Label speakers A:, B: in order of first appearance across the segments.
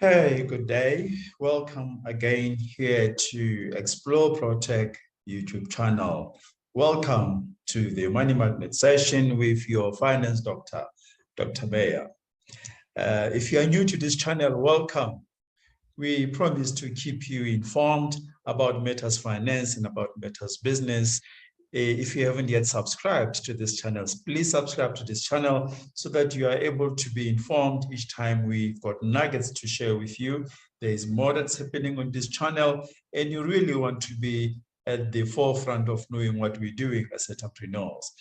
A: Hey, good day. Welcome again here to Explore Protect YouTube channel. Welcome to the Money Magnet session with your finance doctor, Dr. Meiya. If you are new to this channel, welcome. We promise to keep you informed about matters finance and about matters business. If you haven't yet subscribed to this channel, please subscribe to this channel so that you are able to be informed each time we've got nuggets to share with you. There is more that's happening on this channel, and you really want to be at the forefront of knowing what we're doing as entrepreneurs.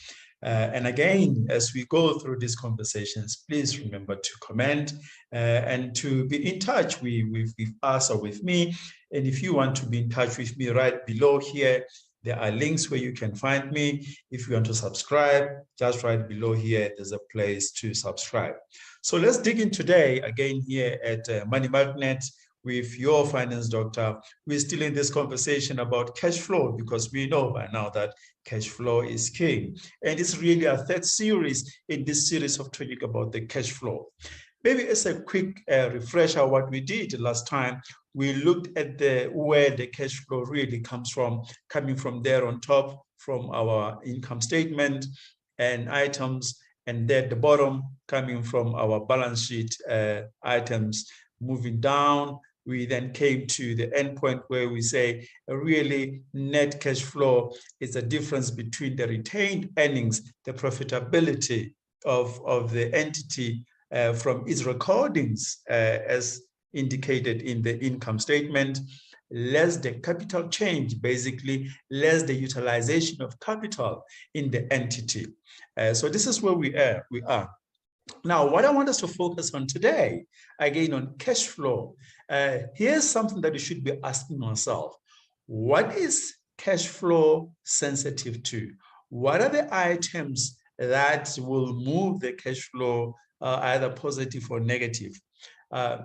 A: And again, as we go through these conversations, please remember to comment and to be in touch with us or with me. And if you want to be in touch with me, right below here, there are links where you can find me. If you want to subscribe, just right below here, there's a place to subscribe. So let's dig in today, again here at Money Magnet with your finance doctor. We're still in this conversation about cash flow because we know by now that cash flow is king. And it's really a third series in this series of talking about the cash flow. Maybe as a quick refresher, what we did last time, we looked at where the cash flow really comes from, coming from there on top, from our income statement and items, and then at the bottom, coming from our balance sheet items. Moving down, we then came to the end point where we say really net cash flow is the difference between the retained earnings, the profitability of the entity from its recordings as indicated in the income statement, less the capital change, basically less the utilization of capital in the entity. So this is where we are. Now, what I want us to focus on today, again on cash flow, here's something that we should be asking ourselves. What is cash flow sensitive to? What are the items that will move the cash flow either positive or negative?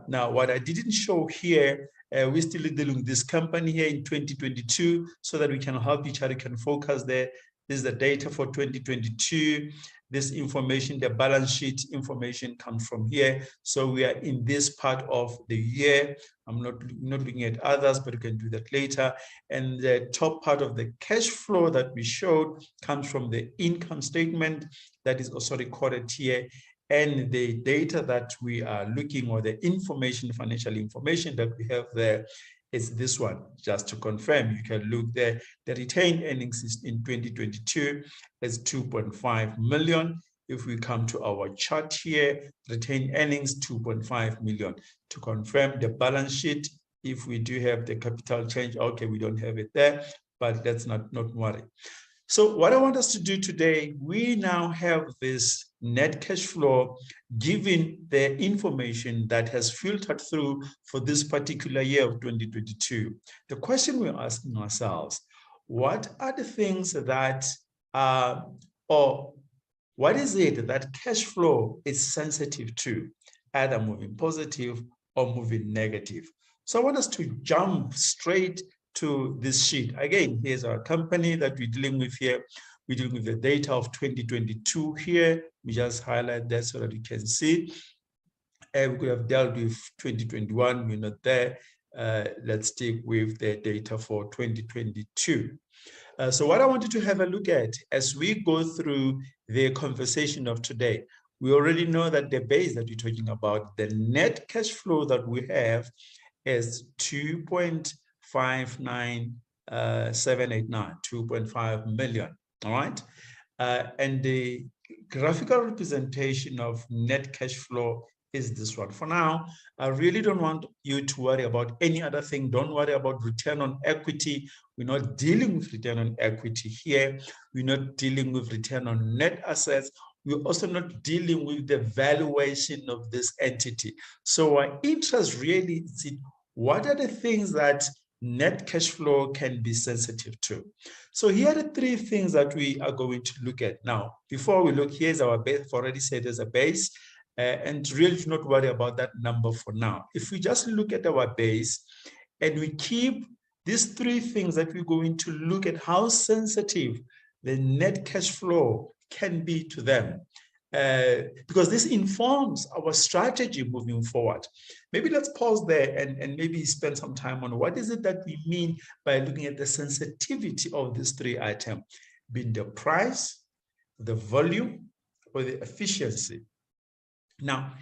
A: Now, what I didn't show here, we're still dealing with this company here in 2022 so that we can help each other, can focus there. This is the data for 2022. This information, the balance sheet information comes from here. So we are in this part of the year. I'm not looking at others, but we can do that later. And the top part of the cash flow that we showed comes from the income statement that is also recorded here. And the data that we are looking, or the information, financial information that we have there, is this one. Just to confirm, you can look there. The retained earnings is in 2022 is 2.5 million. If we come to our chart here, retained earnings 2.5 million. To confirm the balance sheet, if we do have the capital change, okay, we don't have it there, but let's not worry. So what I want us to do today, we now have this net cash flow given the information that has filtered through for this particular year of 2022. The question we're asking ourselves, what are the things that or what is it that cash flow is sensitive to, either moving positive or moving negative? So I want us to jump straight to this sheet. Again, here's our company that we're dealing with here. We're dealing with the data of 2022 here. We just highlight that so that you can see. And we could have dealt with 2021, we're not there. Let's stick with the data for 2022. So what I wanted to have a look at as we go through the conversation of today, we already know that the base that we're talking about, the net cash flow that we have is 2.59789, 2.5 million. All right. And the graphical representation of net cash flow is this one. For now, I really don't want you to worry about any other thing. Don't worry about return on equity. We're not dealing with return on equity here. We're not dealing with return on net assets. We're also not dealing with the valuation of this entity. So our interest really is in what are the things that net cash flow can be sensitive to. So here are the three things that we are going to look at. Now, before we look, here's our base. I've already said there's a base, and really do not worry about that number for now. If we just look at our base and we keep these three things that we're going to look at how sensitive the net cash flow can be to them. because this informs our strategy moving forward. Maybe let's pause there and maybe spend some time on what is it that we mean by looking at the sensitivity of these three items, being the price, the volume, or the efficiency. Now,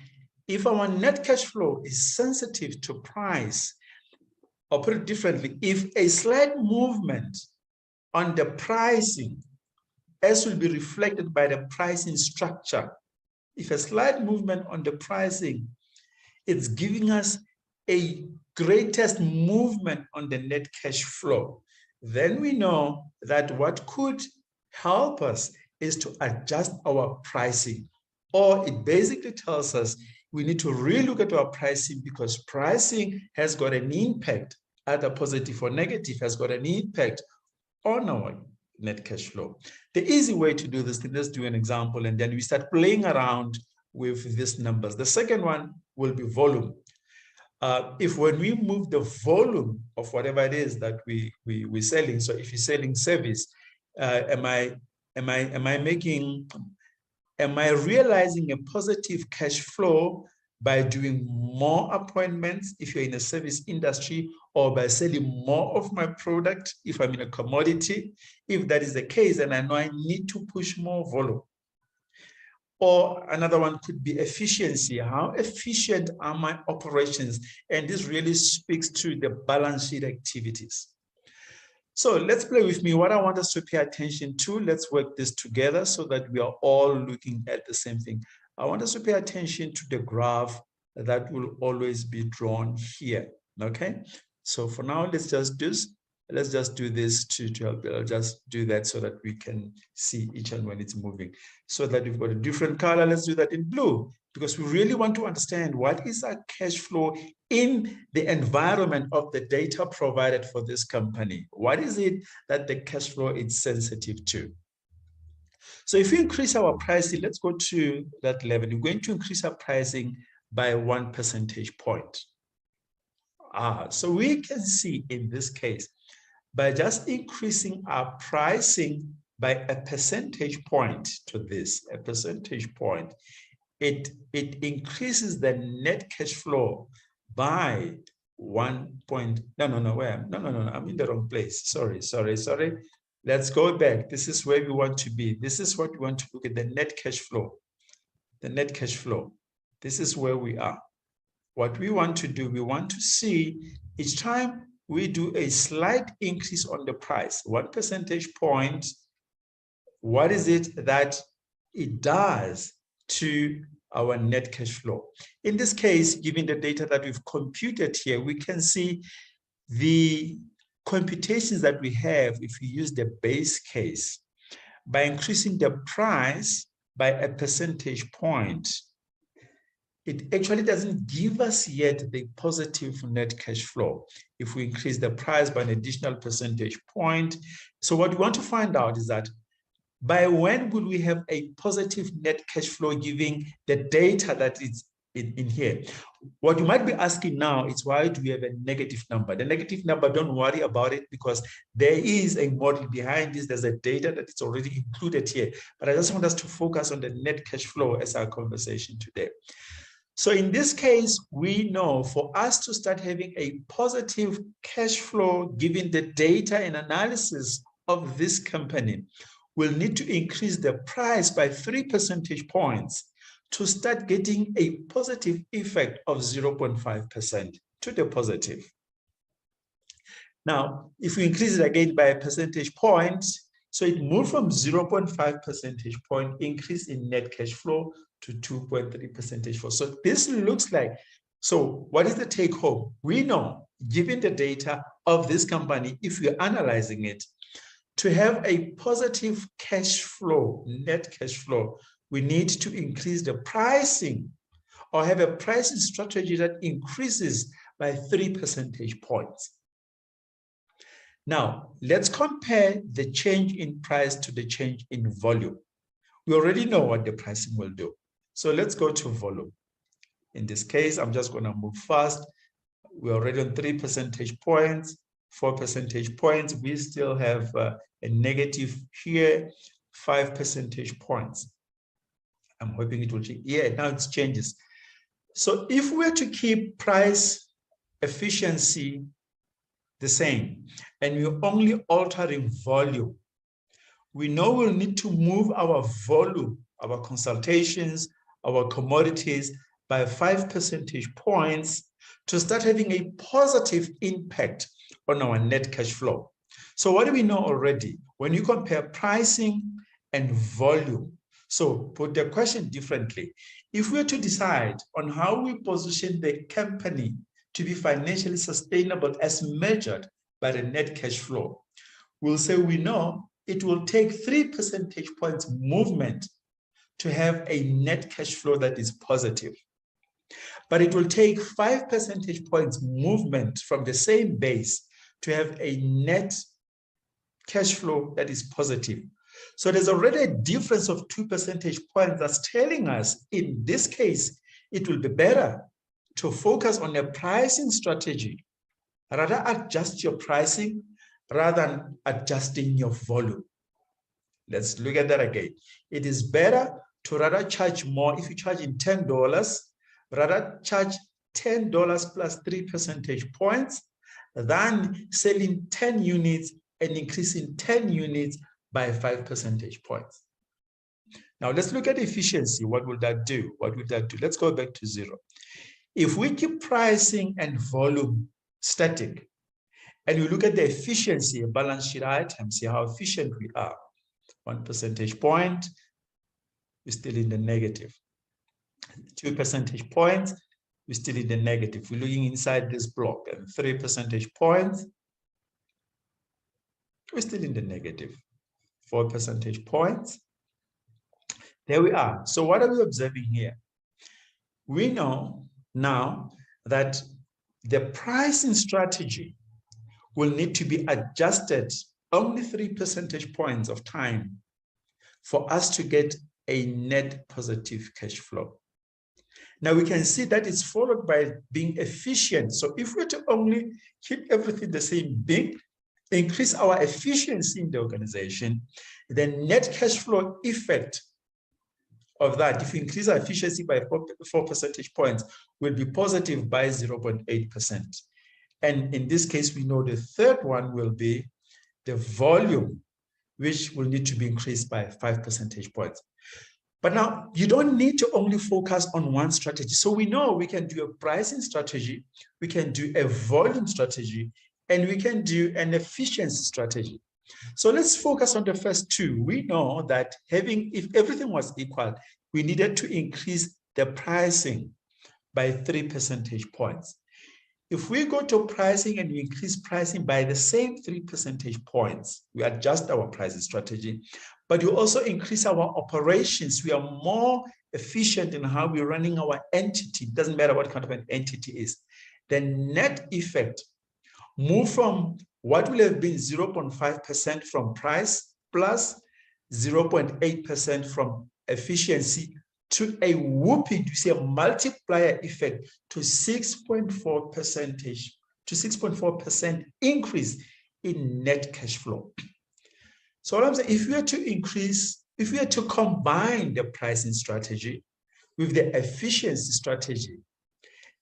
A: if our net cash flow is sensitive to price, or put it differently, if a slight movement on the pricing, as will be reflected by the pricing structure, if a slight movement on the pricing, it's giving us a greatest movement on the net cash flow, then we know that what could help us is to adjust our pricing. Or it basically tells us we need to relook at our pricing, because pricing has got an impact, either positive or negative, has got an impact on our net cash flow. The easy way to do this, let's do an example, and then we start playing around with these numbers. The second one will be volume. If when we move the volume of whatever it is that we're selling, so if you're selling service, am I realizing a positive cash flow by doing more appointments if you're in a service industry, or by selling more of my product if I'm in a commodity? If that is the case, then I know I need to push more volume. Or another one could be efficiency. How efficient are my operations? And this really speaks to the balance sheet activities. So let's play with me. What I want us to pay attention to, let's work this together so that we are all looking at the same thing. I want us to pay attention to the graph that will always be drawn here, okay? So for now, let's just do this to help. I'll just do that so that we can see each one when it's moving. So that we've got a different color, let's do that in blue, because we really want to understand what is our cash flow in the environment of the data provided for this company. What is it that the cash flow is sensitive to? So if we increase our pricing, let's go to that level. We're going to increase our pricing by 1 percentage point. So we can see in this case, by just increasing our pricing by a percentage point to this, a percentage point, it increases the net cash flow by 1 point. No, I'm in the wrong place. Sorry. Let's go back. This is where we want to be. This is what we want to look at, the net cash flow. The net cash flow. This is where we are. What we want to do, we want to see each time we do a slight increase on the price, 1 percentage point, what is it that it does to our net cash flow? In this case, given the data that we've computed here, we can see the computations that we have if we use the base case. By increasing the price by a percentage point, it actually doesn't give us yet the positive net cash flow if we increase the price by an additional percentage point. So what we want to find out is that by when will we have a positive net cash flow giving the data that is in here? What you might be asking now is, why do we have a negative number? The negative number, don't worry about it, because there is a model behind this. There's a data that is already included here. But I just want us to focus on the net cash flow as our conversation today. So in this case, we know for us to start having a positive cash flow, given the data and analysis of this company, we'll need to increase the price by 3 percentage points to start getting a positive effect of 0.5% to the positive. Now, if we increase it again by a percentage point, so it moved from 0.5 percentage point increase in net cash flow to 2.3 percentage point. So this looks like, so what is the take home? We know, given the data of this company, if we're analyzing it, to have a positive cash flow, net cash flow, we need to increase the pricing, or have a pricing strategy that increases by 3 percentage points. Now, let's compare the change in price to the change in volume. We already know what the pricing will do. So let's go to volume. In this case, I'm just going to move fast. We're already on 3 percentage points, 4 percentage points. We still have a negative here, 5 percentage points. I'm hoping it will change. Yeah, now it changes. So if we're to keep price efficiency the same, and we're only altering volume, we know we'll need to move our volume, our consultations, our commodities by 5 percentage points to start having a positive impact on our net cash flow. So what do we know already? When you compare pricing and volume, so put the question differently. If we're to decide on how we position the company to be financially sustainable as measured by the net cash flow, we'll say we know it will take 3 percentage points movement to have a net cash flow that is positive. But it will take 5 percentage points movement from the same base to have a net cash flow that is positive. So there's already a difference of 2 percentage points that's telling us, in this case, it will be better to focus on a pricing strategy. Rather adjust your pricing rather than adjusting your volume. Let's look at that again. It is better to rather charge more. If you're charging $10, rather charge $10 plus 3 percentage points than selling 10 units and increasing 10 units by 5 percentage points. Now let's look at efficiency. What will that do? What will that do? Let's go back to 0. If we keep pricing and volume static, and you look at the efficiency of balance sheet items, see how efficient we are. 1 percentage point, we're still in the negative. 2 percentage points, we're still in the negative. We're looking inside this block, and 3 percentage points, we're still in the negative. 4 percentage points. There we are. So what are we observing here? We know now that the pricing strategy will need to be adjusted only 3 percentage points of time for us to get a net positive cash flow. Now we can see that it's followed by being efficient. So if we're to only keep everything the same, increase our efficiency in the organization, the net cash flow effect of that, if we increase our efficiency by 4 percentage points, will be positive by 0.8%. And in this case, we know the third one will be the volume, which will need to be increased by 5 percentage points. But now you don't need to only focus on one strategy. So we know we can do a pricing strategy, we can do a volume strategy, and we can do an efficiency strategy. So let's focus on the first two. We know that if everything was equal, we needed to increase the pricing by 3 percentage points. If we go to pricing and we increase pricing by the same 3 percentage points, we adjust our pricing strategy, but you also increase our operations. We are more efficient in how we're running our entity. It doesn't matter what kind of an entity is. The net effect move from what will have been 0.5% from price plus 0.8% from efficiency to a whooping, you see a multiplier effect to 6.4% increase in net cash flow. So what I'm saying, if we are to combine the pricing strategy with the efficiency strategy,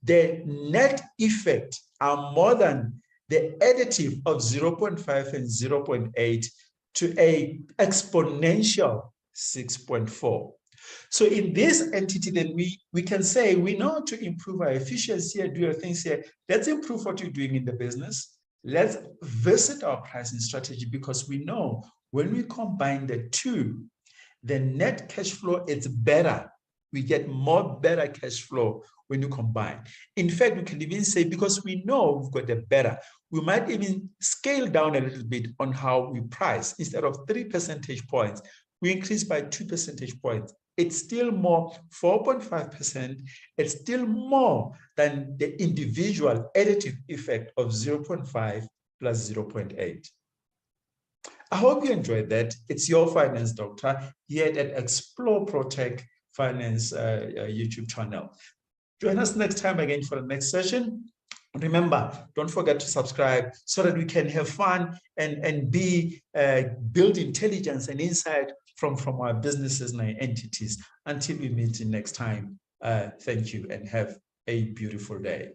A: the net effect are more than the additive of 0.5 and 0.8 to a exponential 6.4. So in this entity, then we can say we know to improve our efficiency and do our things here. Let's improve what you're doing in the business. Let's visit our pricing strategy, because we know when we combine the two, the net cash flow is better. We get more better cash flow when you combine. In fact, we can even say, because we know we've got the better, we might even scale down a little bit on how we price. Instead of 3 percentage points, we increase by 2 percentage points. It's still more, 4.5%. It's still more than the individual additive effect of 0.5 plus 0.8. I hope you enjoyed that. It's your finance doctor here at Explore Protect Finance YouTube channel. Join us next time again for the next session. Remember, don't forget to subscribe so that we can have fun and build intelligence and insight from our businesses and our entities. Until we meet next time, thank you and have a beautiful day.